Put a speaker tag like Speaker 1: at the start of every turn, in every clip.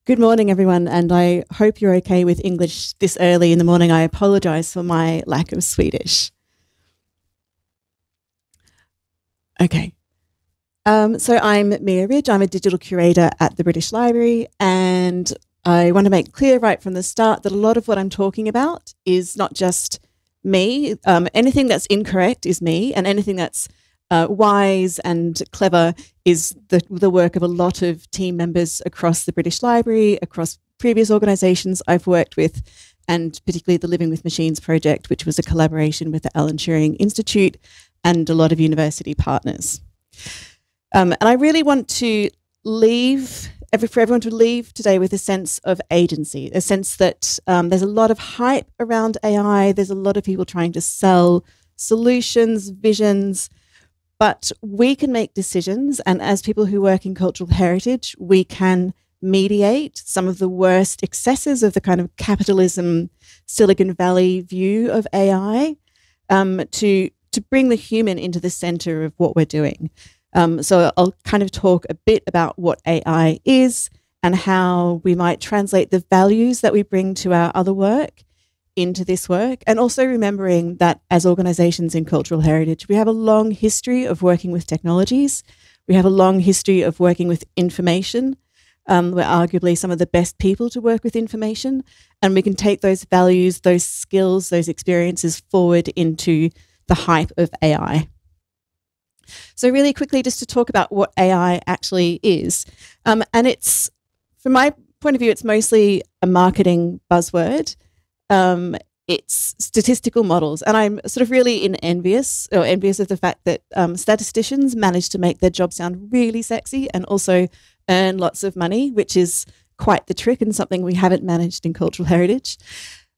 Speaker 1: Good morning, everyone, and I hope you're okay with English this early in the morning. I apologise for my lack of Swedish. Okay. So I'm Mia Ridge. I'm a digital curator at the British Library, and I want to make clear right from the start that a lot of what I'm talking about is not just me. Anything that's incorrect is me, and anything that's wise and clever is the work of a lot of team members across the British Library, across previous organisations I've worked with, and particularly the Living with Machines project, which was a collaboration with the Alan Turing Institute and a lot of university partners. And I really want to for everyone to leave today with a sense of agency, a sense that there's a lot of hype around AI, there's a lot of people trying to sell solutions, visions, but we can make decisions, and as people who work in cultural heritage, we can mediate some of the worst excesses of the kind of capitalism, Silicon Valley view of AI to bring the human into the center of what we're doing. So I'll kind of talk a bit about what AI is and how we might translate the values that we bring to our other work into this work, and also remembering that as organisations in cultural heritage, we have a long history of working with technologies. We have a long history of working with information. We're arguably some of the best people to work with information, and we can take those values, those skills, those experiences forward into the hype of AI. So really quickly, just to talk about what AI actually is. And it's, from my point of view, it's mostly a marketing buzzword. It's statistical models, and I'm sort of really envious of the fact that statisticians manage to make their job sound really sexy and also earn lots of money, which is quite the trick and something we haven't managed in cultural heritage.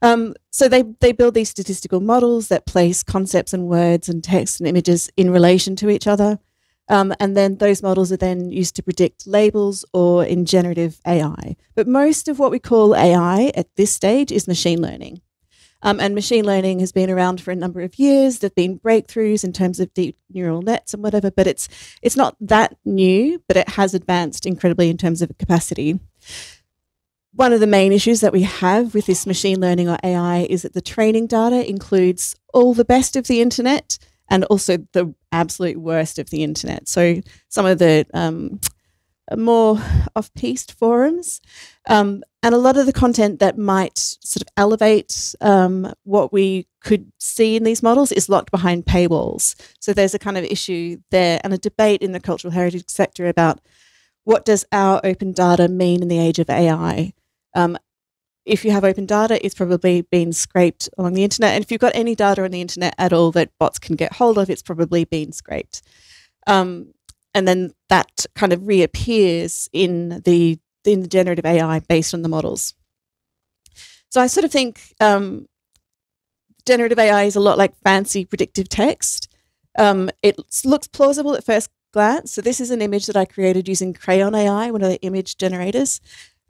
Speaker 1: So they build these statistical models that place concepts and words and text and images in relation to each other. And then those models are then used to predict labels or in generative AI. But most of what we call AI at this stage is machine learning. And machine learning has been around for a number of years. There have been breakthroughs in terms of deep neural nets and whatever, but it's not that new, but it has advanced incredibly in terms of capacity. One of the main issues that we have with this machine learning or AI is that the training data includes all the best of the internet and also the absolute worst of the internet. So some of the more off-piste forums and a lot of the content that might sort of elevate what we could see in these models is locked behind paywalls. So there's a kind of issue there and a debate in the cultural heritage sector about what does our open data mean in the age of AI? If you have open data, it's probably been scraped along the internet. And if you've got any data on the internet at all that bots can get hold of, it's probably been scraped. And then that kind of reappears in the generative AI based on the models. So I sort of think generative AI is a lot like fancy predictive text. It looks plausible at first glance. So this is an image that I created using Crayon AI, one of the image generators.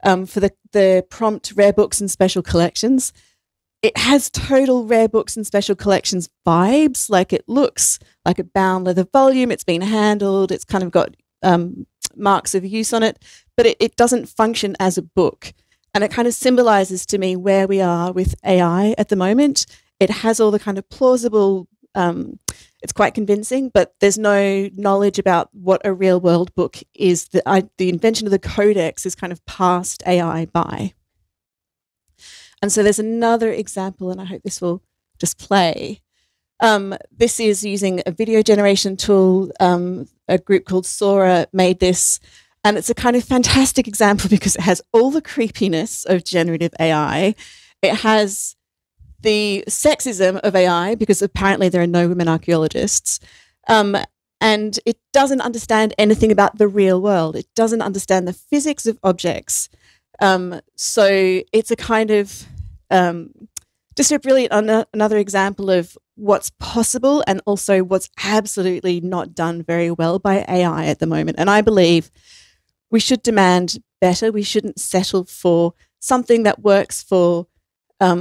Speaker 1: For the prompt rare books and special collections. It has total rare books and special collections vibes, like it looks like a bound leather volume, it's been handled, it's kind of got marks of use on it, but it doesn't function as a book. And it kind of symbolises to me where we are with AI at the moment. It has all the kind of plausible it's quite convincing, but there's no knowledge about what a real world book is. The invention of the codex is kind of passed AI by. And so there's another example, and I hope this will just play. This is using a video generation tool. A group called Sora made this, and it's a kind of fantastic example because it has all the creepiness of generative AI. It has the sexism of AI, because apparently there are no women archaeologists, and it doesn't understand anything about the real world. It doesn't understand the physics of objects. So it's a kind of just a brilliant another example of what's possible and also what's absolutely not done very well by AI at the moment. And I believe we should demand better. We shouldn't settle for something that works for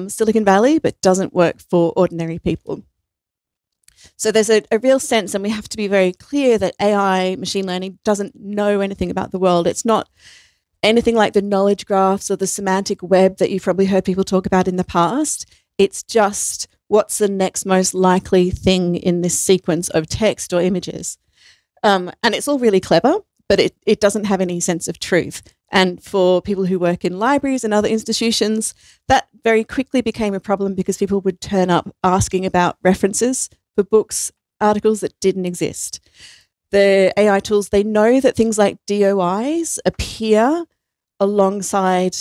Speaker 1: Silicon Valley, but doesn't work for ordinary people. So there's a real sense, and we have to be very clear that AI, machine learning, doesn't know anything about the world. It's not anything like the knowledge graphs or the semantic web that you've probably heard people talk about in the past. It's just what's the next most likely thing in this sequence of text or images. And it's all really clever, but it doesn't have any sense of truth. And for people who work in libraries and other institutions, that very quickly became a problem because people would turn up asking about references for books, articles that didn't exist. The AI tools, they know that things like DOIs appear alongside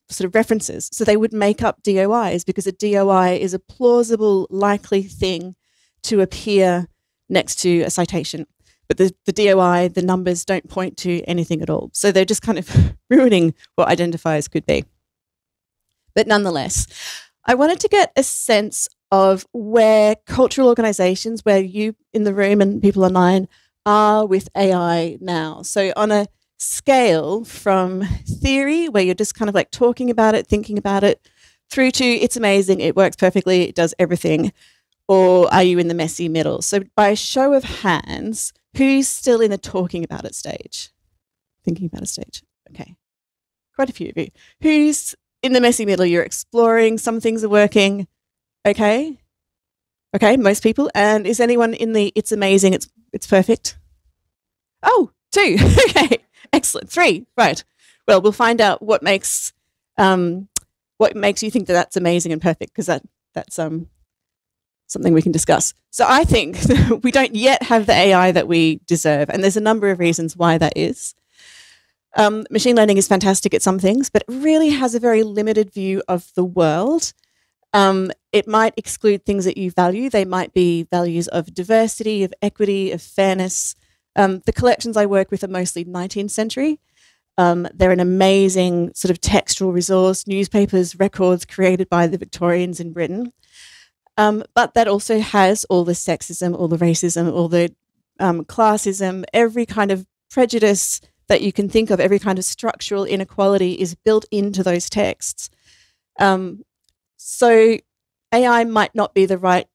Speaker 1: sort of references. So they would make up DOIs because a DOI is a plausible, likely thing to appear next to a citation. But the DOI, the numbers don't point to anything at all. So they're just kind of ruining what identifiers could be. But nonetheless, I wanted to get a sense of where cultural organisations, where you in the room and people online are with AI now. So on a scale from theory, where you're just kind of like talking about it, thinking about it, through to it's amazing, it works perfectly, it does everything, or are you in the messy middle? So by a show of hands, who's still in the talking about it stage? Thinking about a stage. Okay. Quite a few of you. Who's in the messy middle? You're exploring, some things are working. Okay. Okay, most people. And is anyone in the it's amazing, it's perfect? Oh, 2. Okay. Excellent. 3. Right. Well, we'll find out what makes you think that that's amazing and perfect, because that's something we can discuss. So I think we don't yet have the AI that we deserve, and there's a number of reasons why that is. Machine learning is fantastic at some things, but it really has a very limited view of the world. It might exclude things that you value. They might be values of diversity, of equity, of fairness. The collections I work with are mostly 19th century. They're an amazing sort of textual resource, newspapers, records created by the Victorians in Britain. But that also has all the sexism, all the racism, all the classism, every kind of prejudice that you can think of, every kind of structural inequality is built into those texts. So AI might not be the right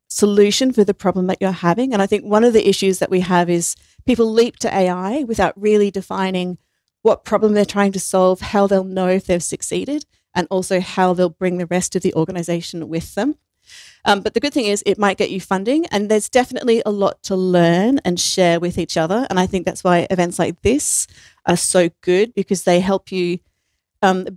Speaker 1: solution for the problem that you're having. And I think one of the issues that we have is people leap to AI without really defining what problem they're trying to solve, how they'll know if they've succeeded, and also how they'll bring the rest of the organisation with them. But the good thing is it might get you funding, and there's definitely a lot to learn and share with each other. And I think that's why events like this are so good, because they help you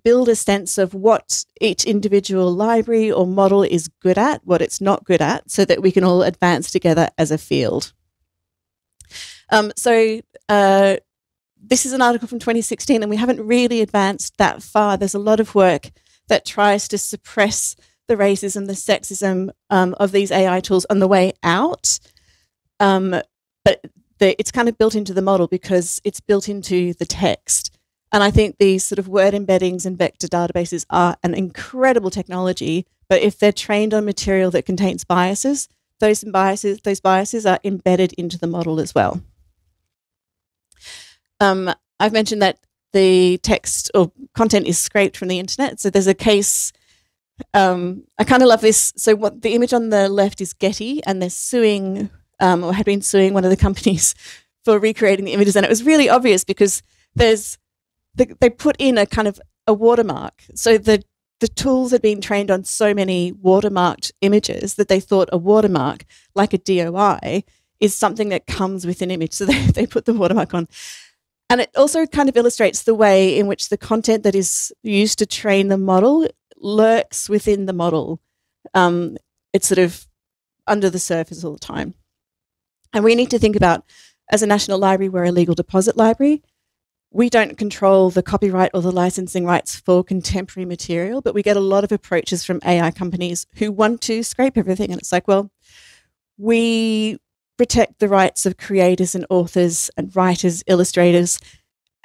Speaker 1: build a sense of what each individual library or model is good at, what it's not good at, so that we can all advance together as a field. This is an article from 2016, and we haven't really advanced that far. There's a lot of work that tries to suppress the racism, the sexism of these AI tools on the way out. But it's kind of built into the model because it's built into the text. And I think these sort of word embeddings and vector databases are an incredible technology, but if they're trained on material that contains biases, those biases are embedded into the model as well. I've mentioned that the text or content is scraped from the internet. So there's a case, I kind of love this. So what the image on the left is Getty, and they're suing, or had been suing one of the companies for recreating the images. And it was really obvious because they put in a kind of a watermark. So the tools had been trained on so many watermarked images that they thought a watermark, like a DOI, is something that comes with an image. So they put the watermark on. And it also kind of illustrates the way in which the content that is used to train the model lurks within the model. It's sort of under the surface all the time. And we need to think about, as a national library, we're a legal deposit library. We don't control the copyright or the licensing rights for contemporary material, but we get a lot of approaches from AI companies who want to scrape everything. And it's like, well, we protect the rights of creators and authors and writers, illustrators.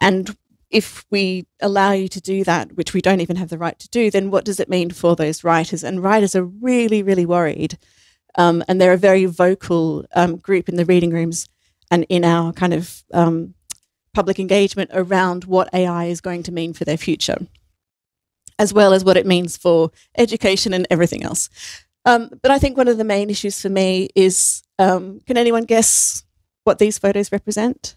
Speaker 1: And if we allow you to do that, which we don't even have the right to do, then what does it mean for those writers? And writers are really, really worried. And they're a very vocal group in the reading rooms and in our kind of public engagement around what AI is going to mean for their future, as well as what it means for education and everything else. But I think one of the main issues for me is, can anyone guess what these photos represent?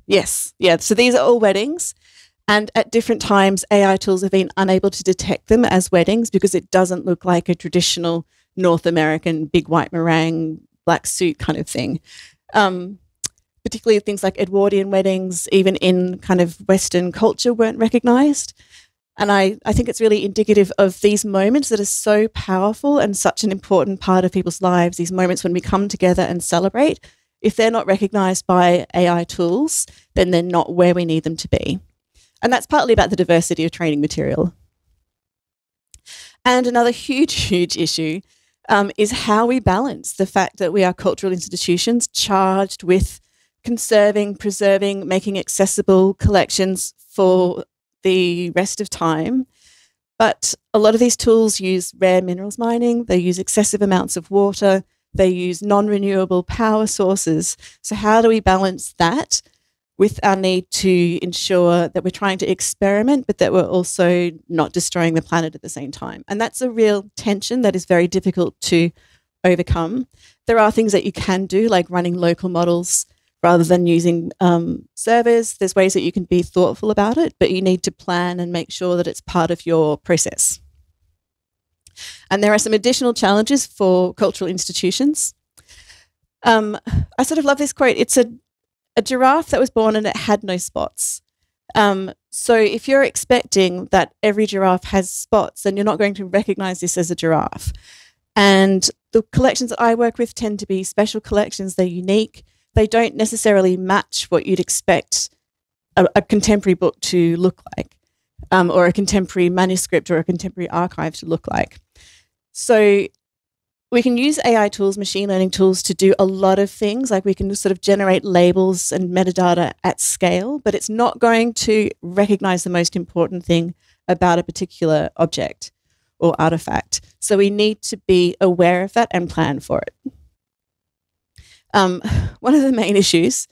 Speaker 1: Yes. Yeah. So these are all weddings. And at different times, AI tools have been unable to detect them as weddings because it doesn't look like a traditional North American big white meringue, black suit kind of thing. Particularly things like Edwardian weddings, even in kind of Western culture, weren't recognised. And I think it's really indicative of these moments that are so powerful and such an important part of people's lives, these moments when we come together and celebrate. If they're not recognised by AI tools, then they're not where we need them to be. And that's partly about the diversity of training material. And another huge, huge issue is how we balance the fact that we are cultural institutions charged with conserving, preserving, making accessible collections for the rest of time. But a lot of these tools use rare minerals mining, they use excessive amounts of water, they use non-renewable power sources. So how do we balance that with our need to ensure that we're trying to experiment, but that we're also not destroying the planet at the same time? And that's a real tension that is very difficult to overcome. There are things that you can do, like running local models rather than using servers. There's ways that you can be thoughtful about it, but you need to plan and make sure that it's part of your process. And there are some additional challenges for cultural institutions. I sort of love this quote. It's a giraffe that was born and it had no spots. So if you're expecting that every giraffe has spots, then you're not going to recognise this as a giraffe. And the collections that I work with tend to be special collections. They're unique. They don't necessarily match what you'd expect a contemporary book to look like, or a contemporary manuscript or a contemporary archive to look like. So we can use AI tools, machine learning tools, to do a lot of things. Like we can sort of generate labels and metadata at scale, but it's not going to recognize the most important thing about a particular object or artifact. So we need to be aware of that and plan for it. One of the main issues,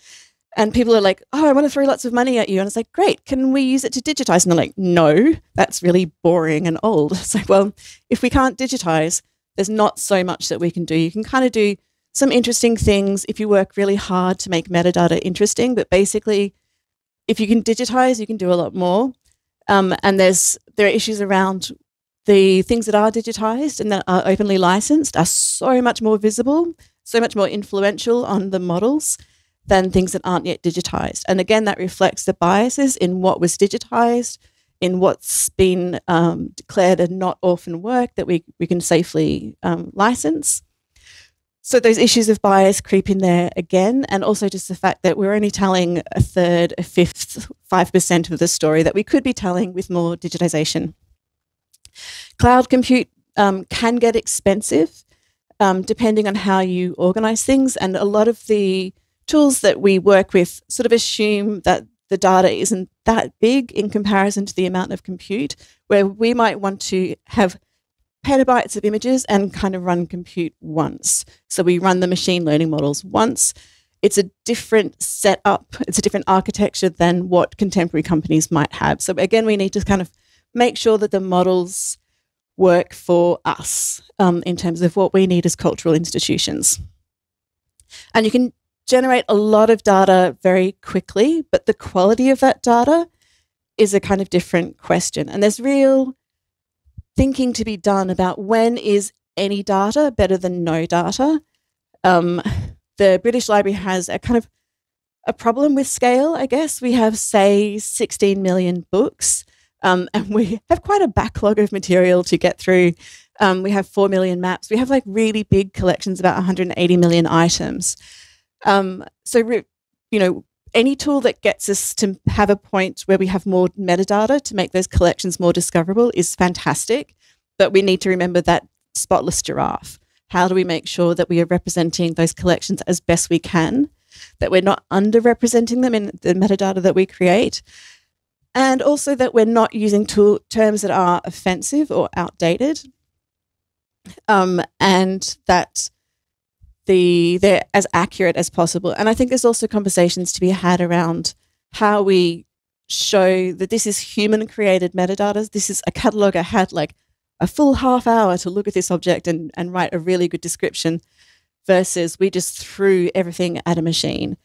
Speaker 1: and people are like, oh, I want to throw lots of money at you. And it's like, great, can we use it to digitize? And they're like, no, that's really boring and old. It's like, well, if we can't digitize, there's not so much that we can do. You can kind of do some interesting things if you work really hard to make metadata interesting. But basically, if you can digitize, you can do a lot more. And there are issues around the things that are digitized and that are openly licensed are so much more visible, so much more influential on the models than things that aren't yet digitized. And again, that reflects the biases in what was digitized, in what's been declared a not orphan work that we can safely license. So those issues of bias creep in there again, and also just the fact that we're only telling a third, a fifth, 5% of the story that we could be telling with more digitization. Cloud compute can get expensive depending on how you organize things, and a lot of the tools that we work with sort of assume that the data isn't that big in comparison to the amount of compute, where we might want to have petabytes of images and kind of run compute once. So we run the machine learning models once. It's a different setup, it's a different architecture than what contemporary companies might have. So again, we need to kind of make sure that the models work for us in terms of what we need as cultural institutions. And you can generate a lot of data very quickly, but the quality of that data is a kind of different question. And there's real thinking to be done about when is any data better than no data. The British Library has a kind of a problem with scale, I guess. We have, say, 16 million books, and we have quite a backlog of material to get through. We have 4 million maps. We have like really big collections, about 180 million items. So, you know, any tool that gets us to have a point where we have more metadata to make those collections more discoverable is fantastic. But we need to remember that spotless giraffe. How do we make sure that we are representing those collections as best we can, that we're not underrepresenting them in the metadata that we create, and also that we're not using terms that are offensive or outdated, and that they're as accurate as possible. And I think there's also conversations to be had around how we show that this is human-created metadata. This is a cataloger had like a full half hour to look at this object and write a really good description, versus we just threw everything at a machine.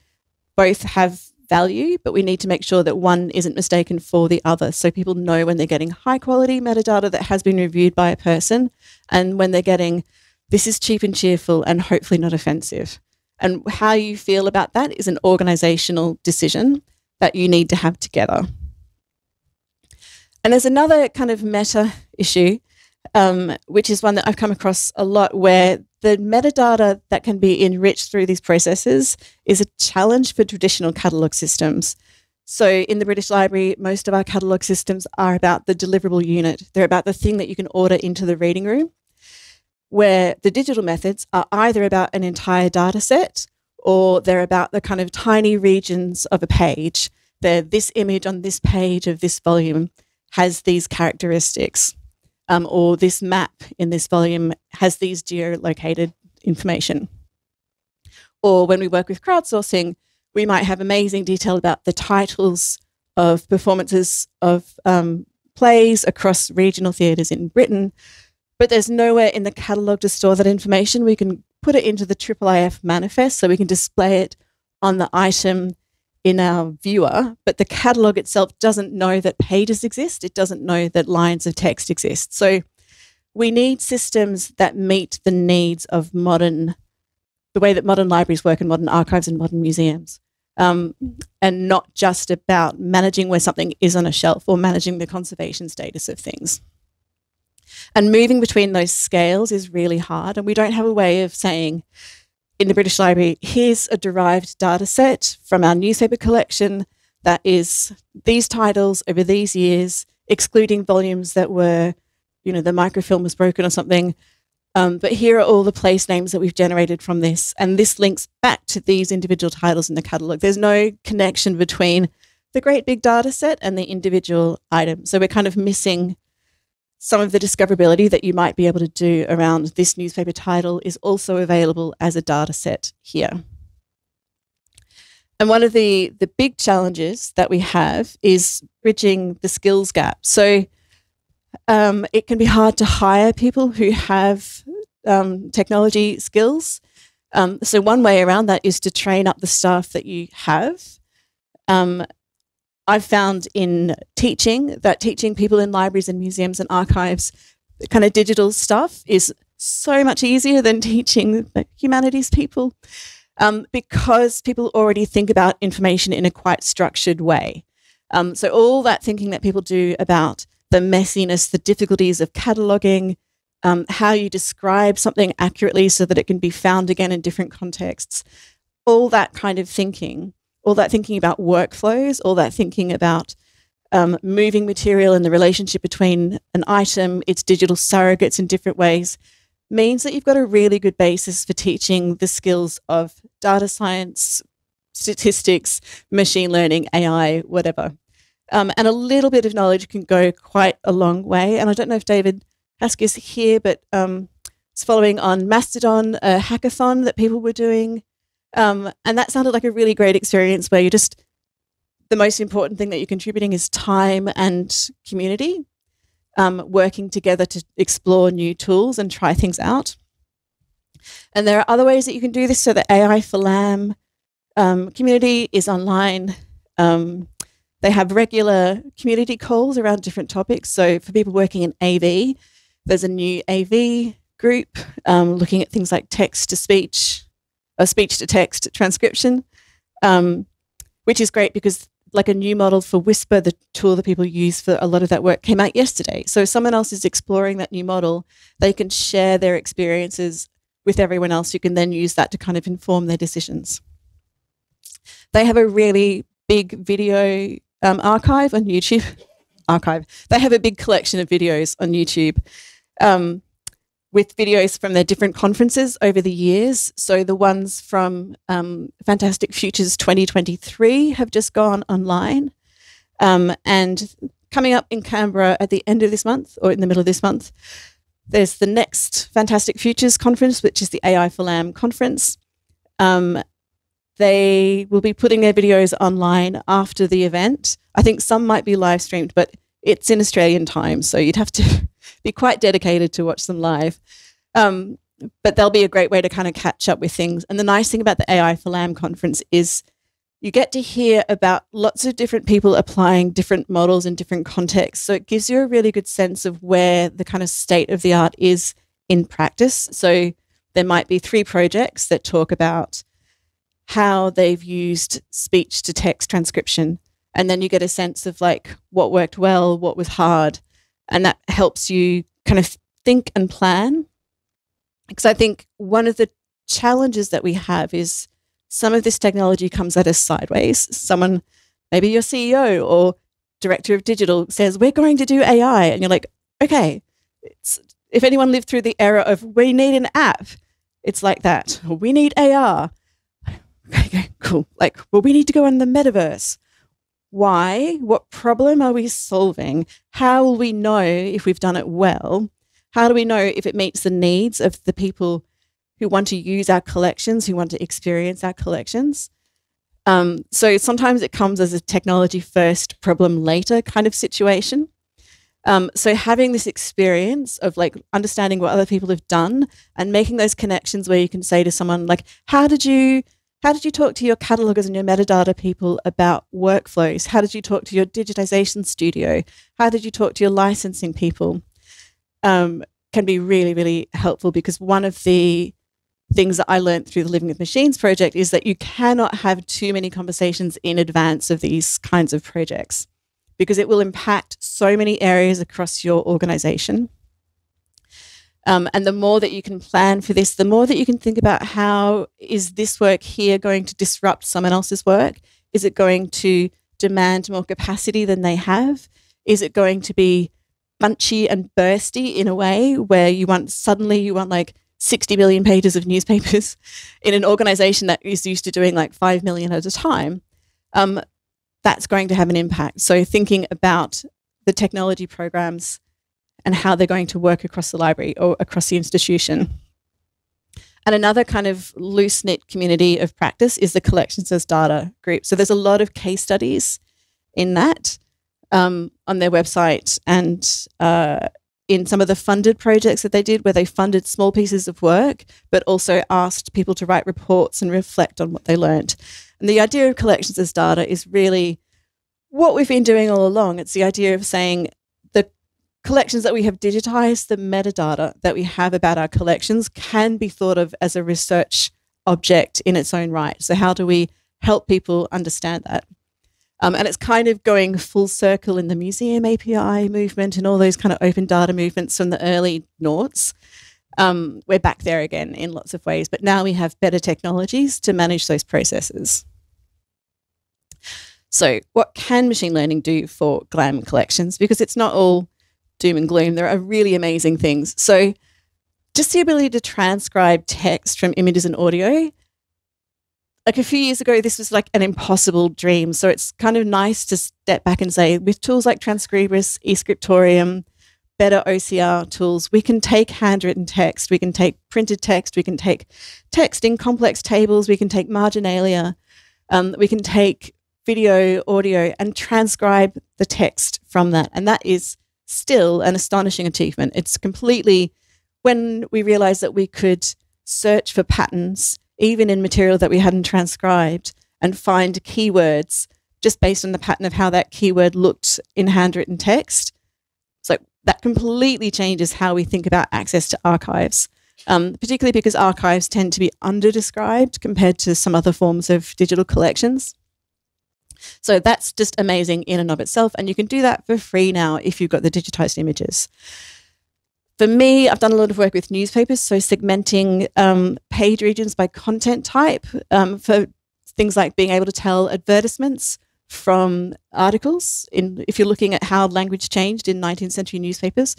Speaker 1: Both have value, but we need to make sure that one isn't mistaken for the other. So people know when they're getting high quality metadata that has been reviewed by a person, and when they're getting, this is cheap and cheerful and hopefully not offensive. And how you feel about that is an organizational decision that you need to have together. And there's another kind of meta issue, which is one that I've come across a lot, where the metadata that can be enriched through these processes is a challenge for traditional catalogue systems. So in the British Library, most of our catalogue systems are about the deliverable unit. They're about the thing that you can order into the reading room, where the digital methods are either about an entire data set or they're about the kind of tiny regions of a page. They're this image on this page of this volume has these characteristics, or this map in this volume has these geolocated information. Or when we work with crowdsourcing, we might have amazing detail about the titles of performances of plays across regional theatres in Britain, but there's nowhere in the catalogue to store that information. We can put it into the IIIF manifest so we can display it on the item in our viewer, but the catalogue itself doesn't know that pages exist. It doesn't know that lines of text exist. So we need systems that meet the needs of the way that modern libraries work and modern archives and modern museums, and not just about managing where something is on a shelf or managing the conservation status of things. And moving between those scales is really hard, and we don't have a way of saying, in the British Library, here's a derived data set from our newspaper collection that is these titles over these years, excluding volumes that were, the microfilm was broken or something. But here are all the place names that we've generated from this, and this links back to these individual titles in the catalogue. There's no connection between the great big data set and the individual item. So we're kind of missing some of the discoverability that you might be able to do around this newspaper title is also available as a data set here. And one of the big challenges that we have is bridging the skills gap. So it can be hard to hire people who have technology skills. So one way around that is to train up the staff that you have. I've found in teaching that teaching people in libraries and museums and archives the kind of digital stuff is so much easier than teaching the humanities people, because people already think about information in a quite structured way. So all that thinking that people do about the messiness, the difficulties of cataloguing, how you describe something accurately so that it can be found again in different contexts, all that kind of thinking, all that thinking about workflows, all that thinking about moving material and the relationship between an item, its digital surrogates in different ways, means that you've got a really good basis for teaching the skills of data science, statistics, machine learning, AI, whatever. And a little bit of knowledge can go quite a long way. And I don't know if David Hask is here, but it's following on Mastodon, a hackathon that people were doing. And that sounded like a really great experience where the most important thing that you're contributing is time and community, working together to explore new tools and try things out. And there are other ways that you can do this. So the AI for LAM community is online. They have regular community calls around different topics. So for people working in AV, there's a new AV group looking at things like text-to-speech, speech-to-text transcription, which is great because like a new model for Whisper, the tool that people use for a lot of that work, came out yesterday. So if someone else is exploring that new model, they can share their experiences with everyone else who can then use that to kind of inform their decisions. They have a really big video archive on YouTube. They have a big collection of videos on YouTube with videos from their different conferences over the years. So the ones from Fantastic Futures 2023 have just gone online. And coming up in Canberra at the end of this month or in the middle of this month, there's the next Fantastic Futures conference, which is the AI for LAM conference. They will be putting their videos online after the event. I think some might be live streamed, but it's in Australian time, so you'd have to be quite dedicated to watch them live. But they'll be a great way to kind of catch up with things. And the nice thing about the AI for LAM conference is You get to hear about lots of different people applying different models in different contexts. So it gives you a really good sense of where the kind of state of the art is in practice. So there might be 3 projects that talk about how they've used speech to text transcription. And then you get a sense of like what worked well, what was hard. And that helps you kind of think and plan. Because I think one of the challenges that we have is some of this technology comes at us sideways. Someone, maybe your CEO or director of digital, says, we're going to do AI. And you're like, okay, if anyone lived through the era of we need an app, it's like that. Or we need AR. Okay, cool. Like, well, we need to go on the metaverse. Why? What problem are we solving? How will we know if we've done it well? How do we know if it meets the needs of the people who want to use our collections, who want to experience our collections? So sometimes it comes as a technology first, problem later kind of situation. So having this experience of like understanding what other people have done and making those connections where you can say to someone like, how did you talk to your catalogers and your metadata people about workflows? How did you talk to your digitization studio? How did you talk to your licensing people? Can be really, really helpful, because one of the things that I learned through the Living with Machines project is that you cannot have too many conversations in advance of these kinds of projects, because it will impact so many areas across your organization. And the more that you can plan for this, the more that you can think about how is this work here going to disrupt someone else's work? Is it going to demand more capacity than they have? Is it going to be bunchy and bursty in a way where you want like 60 million pages of newspapers in an organization that is used to doing like 5 million at a time? That's going to have an impact. So thinking about the technology programs and how they're going to work across the library or across the institution. And another kind of loose-knit community of practice is the Collections as Data group. So there's a lot of case studies in that on their website, and in some of the funded projects that they did, where they funded small pieces of work, but also asked people to write reports and reflect on what they learned. And the idea of Collections as Data is really what we've been doing all along. It's the idea of saying the collections that we have digitized, the metadata that we have about our collections can be thought of as a research object in its own right. So how do we help people understand that? And it's kind of going full circle in the museum API movement and all those kind of open data movements from the early noughts. We're back there again in lots of ways, but now we have better technologies to manage those processes. So what can machine learning do for GLAM collections? Because it's not all doom and gloom. There are really amazing things. So just the ability to transcribe text from images and audio. Like a few years ago, this was like an impossible dream. So it's kind of nice to step back and say, with tools like Transcribus, eScriptorium, better OCR tools, we can take handwritten text, we can take printed text, we can take text in complex tables, we can take marginalia, we can take video, audio, and transcribe the text from that. And that is still an astonishing achievement. It's completely, when we realized that we could search for patterns even in material that we hadn't transcribed, and find keywords just based on the pattern of how that keyword looked in handwritten text. So that completely changes how we think about access to archives, particularly because archives tend to be under-described compared to some other forms of digital collections. So that's just amazing in and of itself, and you can do that for free now if you've got the digitized images. For me, I've done a lot of work with newspapers, so segmenting page regions by content type for things like being able to tell advertisements from articles. If you're looking at how language changed in 19th century newspapers,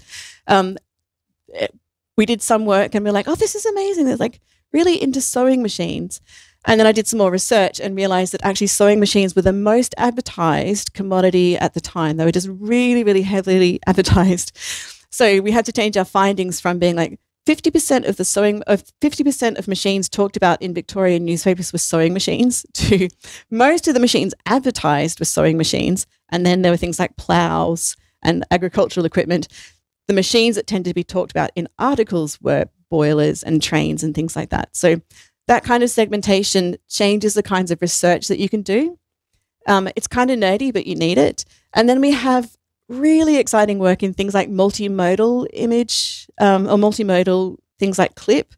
Speaker 1: we did some work and we're like, oh, this is amazing. They're like really into sewing machines. And then I did some more research and realized that actually sewing machines were the most advertised commodity at the time. They were just really, really heavily advertised. So we had to change our findings from being like 50% of 50% of machines talked about in Victorian newspapers were sewing machines to most of the machines advertised were sewing machines. And then there were things like plows and agricultural equipment. The machines that tended to be talked about in articles were boilers and trains and things like that. So that kind of segmentation changes the kinds of research that you can do. It's kind of nerdy, but you need it. And then we have really exciting work in things like multimodal image or multimodal things like clip,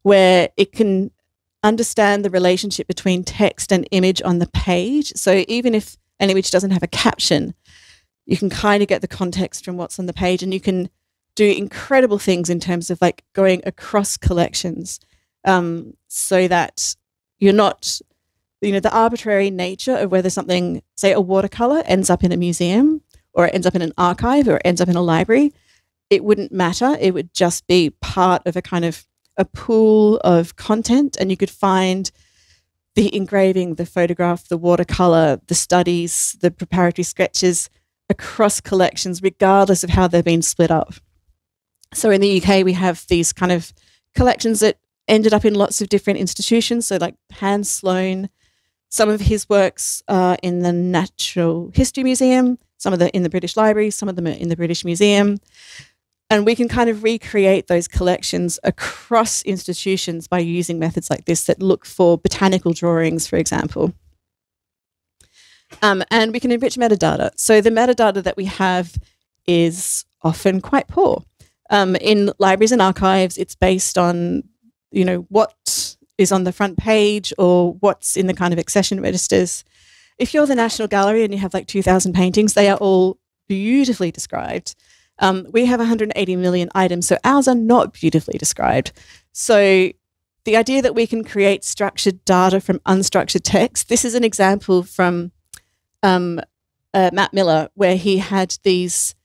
Speaker 1: where it can understand the relationship between text and image on the page. So even if an image doesn't have a caption, you can kind of get the context from what's on the page, and you can do incredible things in terms of like going across collections, so that you're not, the arbitrary nature of whether something, say a watercolor, ends up in a museum or it ends up in an archive or it ends up in a library. It wouldn't matter. It would just be part of a kind of a pool of content, and you could find the engraving, the photograph, the watercolor, the studies, the preparatory sketches across collections, regardless of how they've been split up. So in the UK, we have these kind of collections that ended up in lots of different institutions. So like Hans Sloane, some of his works are in the Natural History Museum, some of them in the British Library, some of them are in the British Museum. And we can kind of recreate those collections across institutions by using methods like this that look for botanical drawings, for example. And we can enrich metadata. So the metadata that we have is often quite poor. In libraries and archives, it's based on, what is on the front page or what's in the kind of accession registers. If you're the National Gallery and you have like 2,000 paintings, they are all beautifully described. We have 180 million items, so ours are not beautifully described. So the idea that we can create structured data from unstructured text, this is an example from Matt Miller, where he had these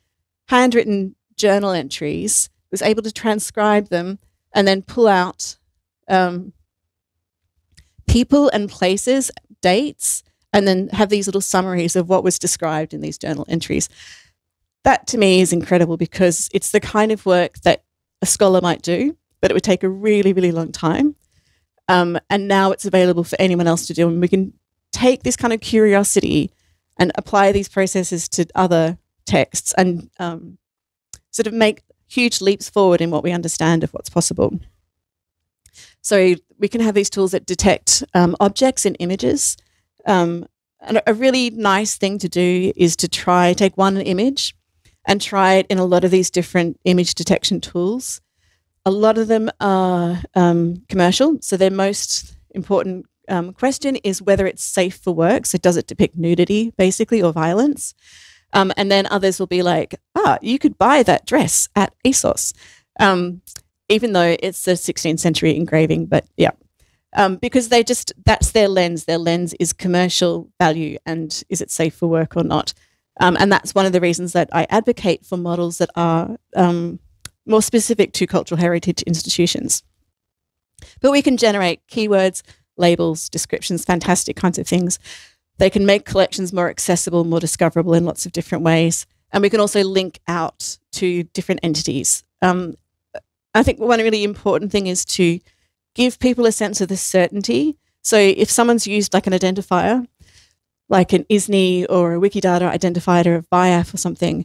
Speaker 1: handwritten journal entries, was able to transcribe them and then pull out people and places, dates, and then have these little summaries of what was described in these journal entries. That to me is incredible, because it's the kind of work that a scholar might do, but it would take a really, really long time. And now it's available for anyone else to do. And we can take this kind of curiosity and apply these processes to other texts and sort of make huge leaps forward in what we understand of what's possible. So we can have these tools that detect objects and images. And a really nice thing to do is to take one image and try it in a lot of these different image detection tools. A lot of them are commercial, so their most important question is whether it's safe for work. So does it depict nudity, basically, or violence? And then others will be like, you could buy that dress at ASOS, even though it's the 16th century engraving, but yeah. Because that's their lens. Their lens is commercial value and is it safe for work or not? And that's one of the reasons that I advocate for models that are more specific to cultural heritage institutions. But we can generate keywords, labels, descriptions, fantastic kinds of things. They can make collections more accessible, more discoverable in lots of different ways. And we can also link out to different entities. I think one really important thing is to give people a sense of the certainty. So if someone's used like an identifier, like an ISNI or a Wikidata identifier of BIAF or something,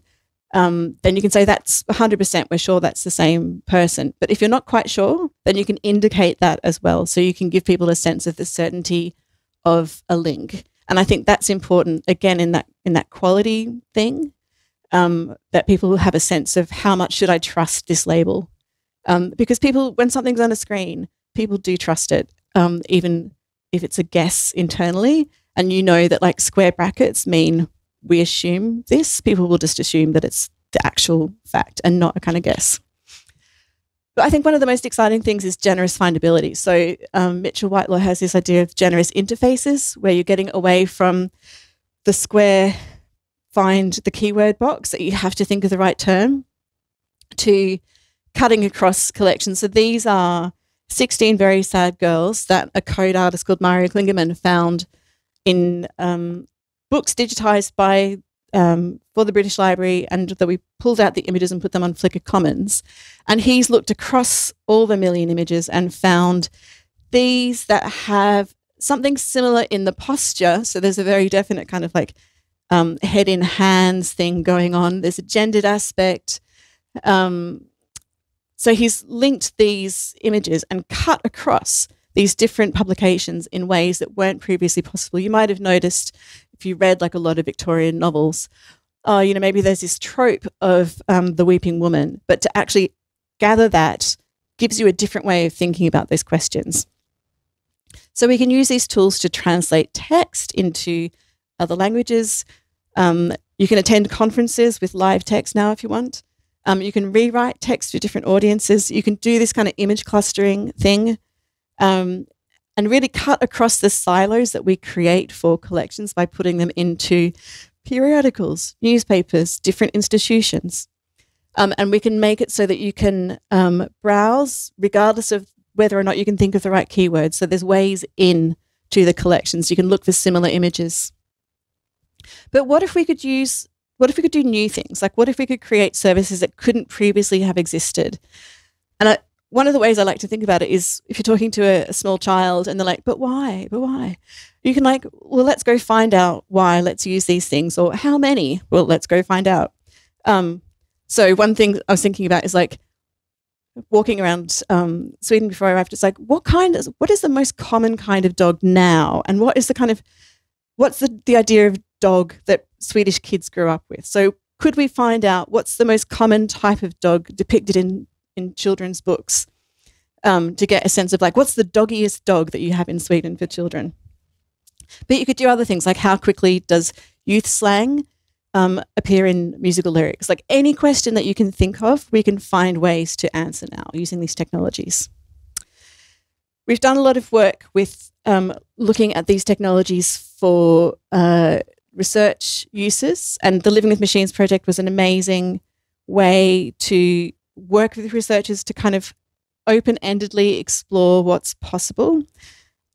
Speaker 1: then you can say that's 100%, we're sure that's the same person. But if you're not quite sure, then you can indicate that as well. So you can give people a sense of the certainty of a link. And I think that's important, again, in that quality thing, that people have a sense of how much should I trust this label. Because people, when something's on a screen, people do trust it, even if it's a guess internally. And you know that like square brackets mean we assume this, people will just assume that it's the actual fact and not a kind of guess. But I think one of the most exciting things is generous findability. So Mitchell Whitelaw has this idea of generous interfaces where you're getting away from the square find the keyword box that you have to think of the right term to cutting across collections. So these are 16 very sad girls that a code artist called Mario Klingerman found in books digitized by for the British Library, and that we pulled out the images and put them on Flickr Commons. And he's looked across all the million images and found these that have something similar in the posture. So there's a very definite kind of like head in hands thing going on. There's a gendered aspect. So he's linked these images and cut across these different publications in ways that weren't previously possible. You might have noticed if you read like a lot of Victorian novels, maybe there's this trope of the weeping woman, but to actually gather that gives you a different way of thinking about those questions. So we can use these tools to translate text into other languages. You can attend conferences with live text now if you want. You can rewrite text for different audiences. You can do this kind of image clustering thing and really cut across the silos that we create for collections by putting them into periodicals, newspapers, different institutions. And we can make it so that you can browse regardless of whether or not you can think of the right keywords. So there's ways in to the collections. You can look for similar images. But what if we could do new things? Like what if we could create services that couldn't previously have existed? And one of the ways I like to think about it is if you're talking to a small child and they're like, but why? But why? You can like, well, let's go find out why. Let's use these things. Or how many? Well, let's go find out. So one thing I was thinking about is like walking around Sweden before I arrived. It's like, what is the most common kind of dog now? And what's the idea of dog that Swedish kids grew up with? So could we find out what's the most common type of dog depicted in children's books to get a sense of like, what's the doggiest dog that you have in Sweden for children? But you could do other things like how quickly does youth slang appear in musical lyrics? Like any question that you can think of, we can find ways to answer now using these technologies. We've done a lot of work with looking at these technologies for research uses, and the Living with Machines project was an amazing way to work with researchers to kind of open-endedly explore what's possible.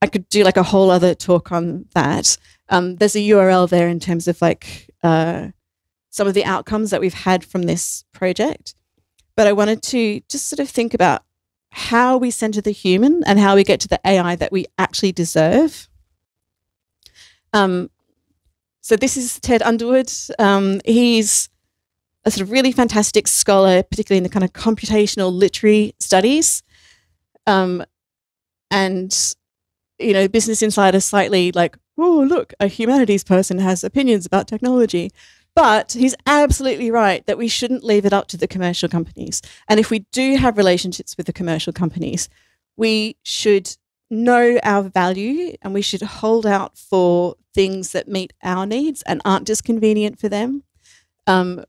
Speaker 1: I could do like a whole other talk on that. There's a URL there in terms of like some of the outcomes that we've had from this project. But I wanted to just sort of think about how we center the human and how we get to the AI that we actually deserve. So this is Ted Underwood. He's a sort of really fantastic scholar, particularly in the kind of computational literary studies. And, Business Insider slightly like, oh, look, a humanities person has opinions about technology. But he's absolutely right that we shouldn't leave it up to the commercial companies. And if we do have relationships with the commercial companies, we should know our value and we should hold out for things that meet our needs and aren't just convenient for them.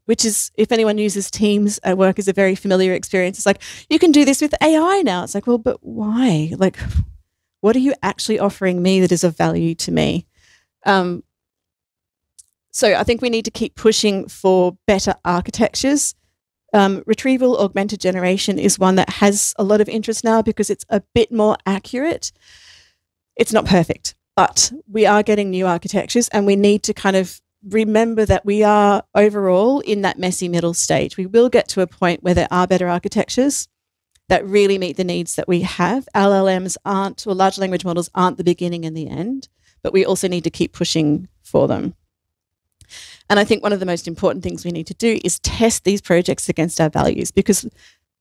Speaker 1: Which is, if anyone uses Teams at work, is a very familiar experience. It's like, you can do this with AI now. It's like, well, but why? Like, what are you actually offering me that is of value to me? So I think we need to keep pushing for better architectures. Retrieval augmented generation is one that has a lot of interest now because it's a bit more accurate. It's not perfect, but we are getting new architectures and we need to kind of remember that we are overall in that messy middle stage. We will get to a point where there are better architectures that really meet the needs that we have. LLMs aren't, or large language models aren't the beginning and the end, but we also need to keep pushing for them. And I think one of the most important things we need to do is test these projects against our values, because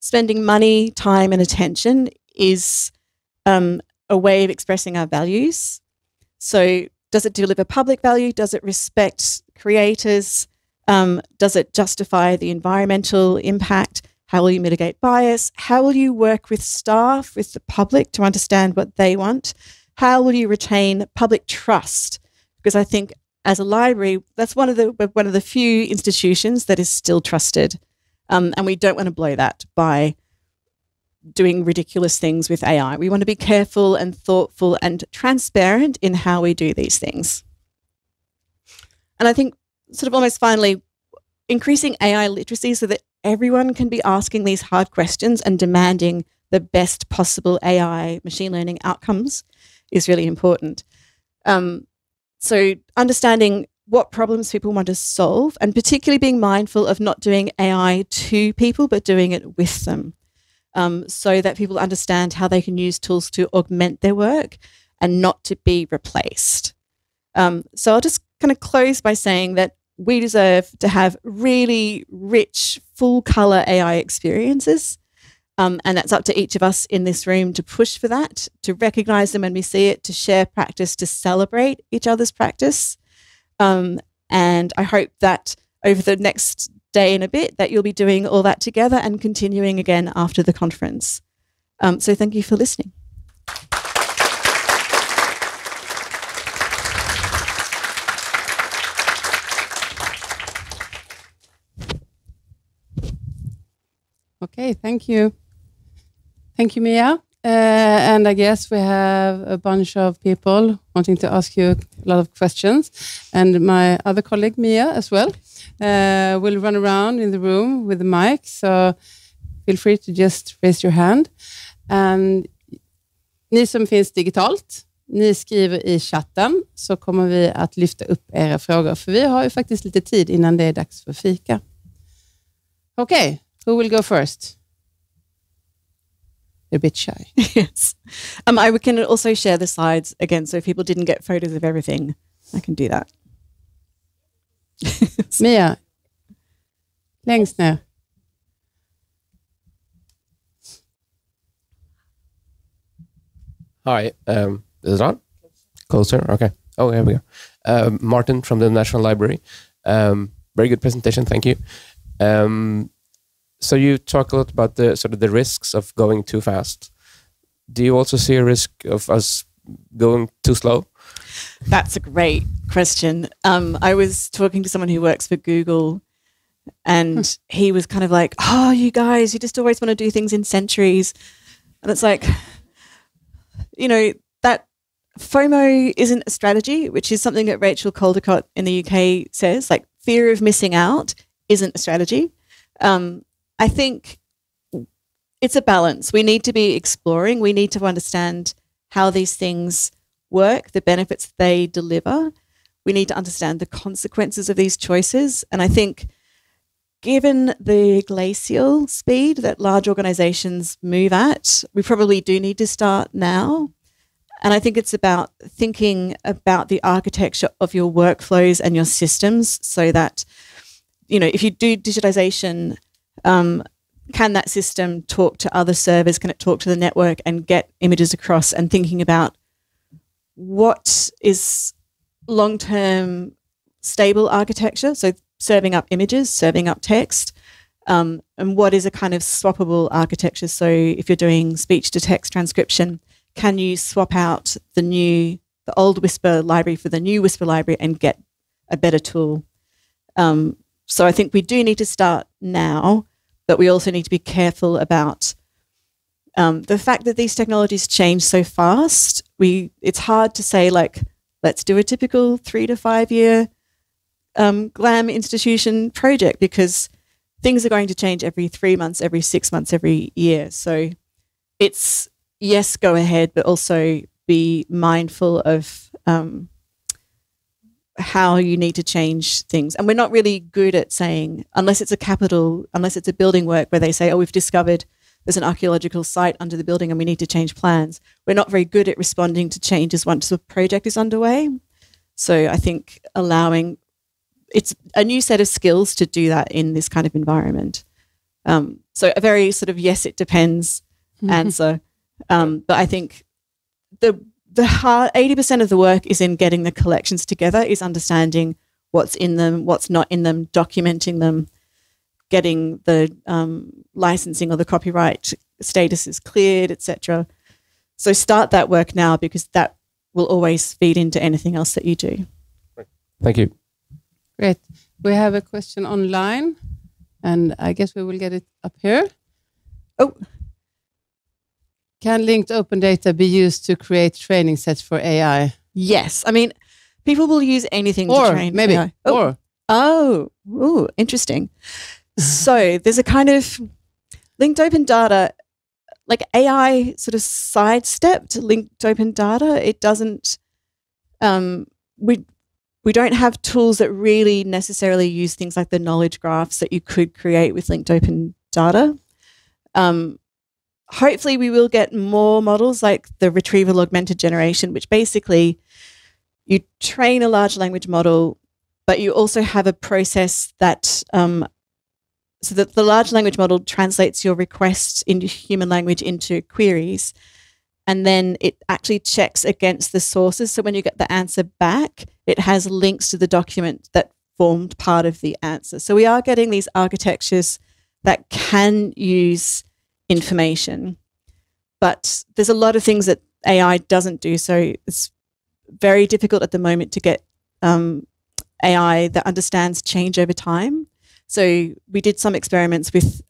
Speaker 1: spending money, time and attention is a way of expressing our values. So does it deliver public value? Does it respect creators? Does it justify the environmental impact? How will you mitigate bias? How will you work with staff, with the public to understand what they want? How will you retain public trust? Because I think as a library, that's one of the few institutions that is still trusted. And we don't want to blow that by doing ridiculous things with AI. We want to be careful and thoughtful and transparent in how we do these things. And I think sort of almost finally, increasing AI literacy so that everyone can be asking these hard questions and demanding the best possible AI machine learning outcomes is really important. So understanding what problems people want to solve, and particularly being mindful of not doing AI to people, but doing it with them, so that people understand how they can use tools to augment their work and not to be replaced. So I'll just kind of close by saying that we deserve to have really rich, full color AI experiences. And that's up to each of us in this room to push for that, to recognize them when we see it, to share practice, to celebrate each other's practice. And I hope that over the next day and a bit that you'll be doing all that together and continuing again after the conference. So thank you for listening.
Speaker 2: Okay, thank you. Thank you, Mia. And I guess we have a bunch of people wanting to ask you a lot of questions. And my other colleague, Mia, as well, will run around in the room with the mic. So feel free to just raise your hand. And ni som finns digitalt, ni skriver i chatten så kommer vi att lyfta upp era frågor. För vi har ju faktiskt lite tid innan det är dags för fika. Okay, who will go first? A bit shy.
Speaker 1: Yes. I can also share the slides again, so if people didn't get photos of everything, I can do that.
Speaker 2: Mia, längst ner.
Speaker 3: Hi, is it on? Closer, okay. Oh, here we go. Martin from the National Library. Very good presentation, thank you. So you talk a lot about the sort of the risks of going too fast. Do you also see a risk of us going too slow?
Speaker 1: That's a great question. I was talking to someone who works for Google, and he was kind of like, "Oh, you guys, you just always want to do things in centuries," and it's like, you know, that FOMO isn't a strategy, which is something that Rachel Caldecott in the UK says. Like, fear of missing out isn't a strategy. I think it's a balance. We need to be exploring. We need to understand how these things work, the benefits they deliver. We need to understand the consequences of these choices. And I think given the glacial speed that large organizations move at, we probably do need to start now. And I think it's about thinking about the architecture of your workflows and your systems so that, you know, if you do digitization, can that system talk to other servers? Can it talk to the network and get images across? And thinking about what is long-term stable architecture, so serving up images, serving up text, and what is a kind of swappable architecture. So if you're doing speech-to-text transcription, can you swap out the old Whisper library for the new Whisper library and get a better tool? So I think we do need to start now, but we also need to be careful about the fact that these technologies change so fast. It's hard to say, like, let's do a typical 3 to 5 year GLAM institution project, because things are going to change every 3 months, every 6 months, every year. So it's, yes, go ahead, but also be mindful of how you need to change things. And we're not really good at saying, unless it's a building work where they say, oh, we've discovered there's an archaeological site under the building and we need to change plans. We're not very good at responding to changes once the project is underway. So I think it's a new set of skills to do that in this kind of environment. So a very sort of yes, it depends answer. But I think the hard 80% of the work is in getting the collections together, is understanding what's in them, what's not in them, documenting them, getting the licensing or the copyright statuses cleared, etc. So start that work now, because that will always feed into anything else that you do.
Speaker 3: Thank you.
Speaker 2: Great. We have a question online, and I guess we will get it up here.
Speaker 1: Oh.
Speaker 2: Can linked open data be used to create training sets for AI?
Speaker 1: Yes. I mean, people will use anything to train
Speaker 2: maybe.
Speaker 1: AI.
Speaker 2: Oh,
Speaker 1: interesting. So there's a kind of linked open data, like AI sort of sidestepped linked open data. It doesn't, we don't have tools that really necessarily use things like the knowledge graphs that you could create with linked open data. Hopefully we will get more models like the retrieval augmented generation, which basically you train a large language model, but you also have a process that so that the large language model translates your requests into human language into queries, and then it actually checks against the sources. So when you get the answer back, it has links to the document that formed part of the answer. So we are getting these architectures that can use information, but there's a lot of things that AI doesn't do. So it's very difficult at the moment to get AI that understands change over time. So we did some experiments with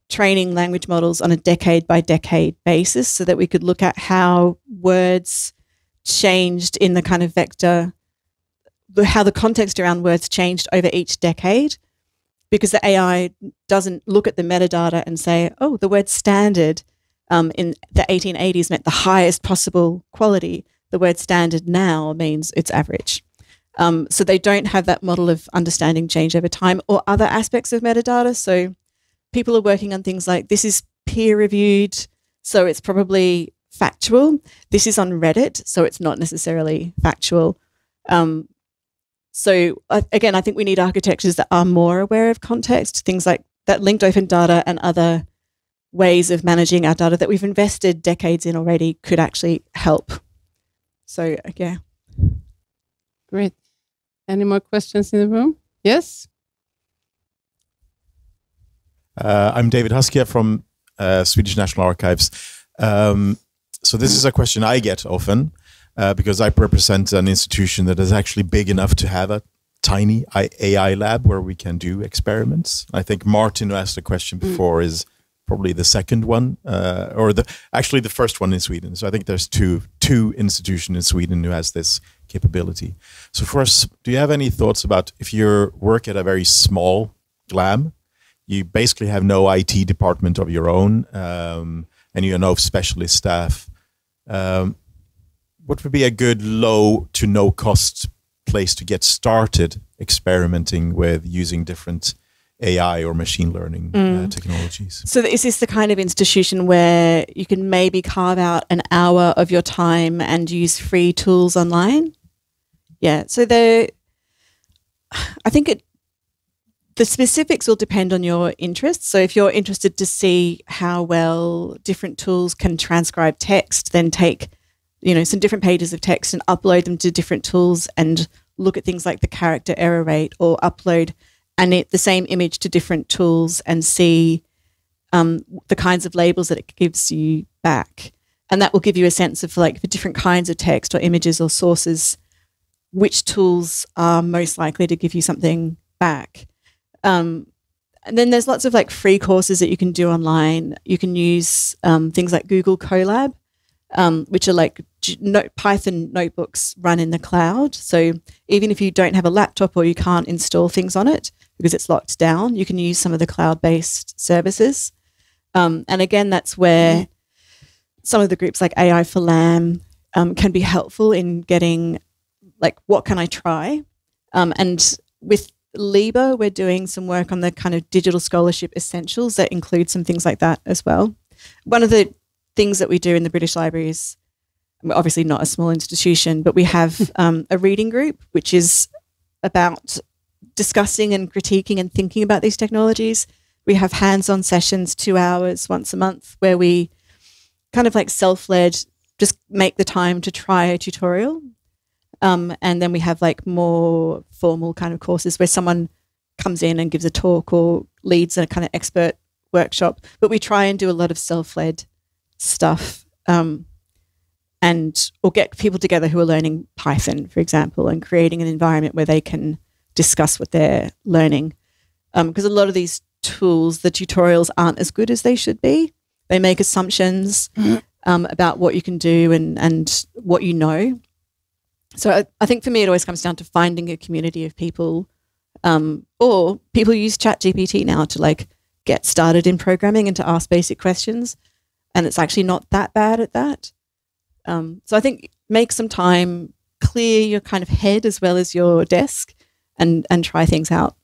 Speaker 1: training language models on a decade by decade basis so that we could look at how words changed in the kind of vector, how the context around words changed over each decade, because the AI doesn't look at the metadata and say, oh, the word standard in the 1880s meant the highest possible quality. The word standard now means it's average. So they don't have that model of understanding change over time or other aspects of metadata. So people are working on things like, this is peer-reviewed, so it's probably factual. This is on Reddit, so it's not necessarily factual. So again, I think we need architectures that are more aware of context, things like that linked open data and other ways of managing our data that we've invested decades in already could actually help. So, yeah.
Speaker 2: Great. Any more questions in the room? Yes?
Speaker 4: I'm David Huskia from Swedish National Archives. So this is a question I get often because I represent an institution that is actually big enough to have a tiny AI lab where we can do experiments. I think Martin, who asked the question before, is probably the second one, or actually the first one in Sweden. So I think there's two institutions in Sweden who has this capability. So first, do you have any thoughts about if you work at a very small GLAM, you basically have no IT department of your own, and you have no specialist staff. What would be a good low to no cost place to get started experimenting with using different AI or machine learning technologies? So
Speaker 1: is this the kind of institution where you can maybe carve out an hour of your time and use free tools online? Yeah. So I think the specifics will depend on your interests. So if you're interested to see how well different tools can transcribe text, then take, some different pages of text and upload them to different tools and look at things like the character error rate, or upload the same image to different tools and see the kinds of labels that it gives you back. And that will give you a sense of, for different kinds of text or images or sources, which tools are most likely to give you something back. And then there's lots of free courses that you can do online. You can use things like Google Colab, which are Python notebooks run in the cloud. So even if you don't have a laptop or you can't install things on it because it's locked down, you can use some of the cloud-based services. And again, that's where some of the groups like AI for LAM can be helpful in getting, what can I try? And with LIBA, we're doing some work on the kind of digital scholarship essentials that include some things like that as well. One of the things that we do in the British Library is, we're obviously not a small institution, but we have a reading group, which is about discussing and critiquing and thinking about these technologies. We have hands-on sessions, 2 hours once a month, where we kind of self-led, just make the time to try a tutorial. And then we have more formal kind of courses where someone comes in and gives a talk or leads a kind of expert workshop. But we try and do a lot of self-led stuff, or get people together who are learning Python, for example, and creating an environment where they can discuss what they're learning. Because a lot of these tools, the tutorials aren't as good as they should be. They make assumptions about what you can do and what you know. So I think for me, it always comes down to finding a community of people, or people use ChatGPT now to get started in programming and to ask basic questions. And it's actually not that bad at that. So I think make some time, clear your kind of head as well as your desk, and try things out.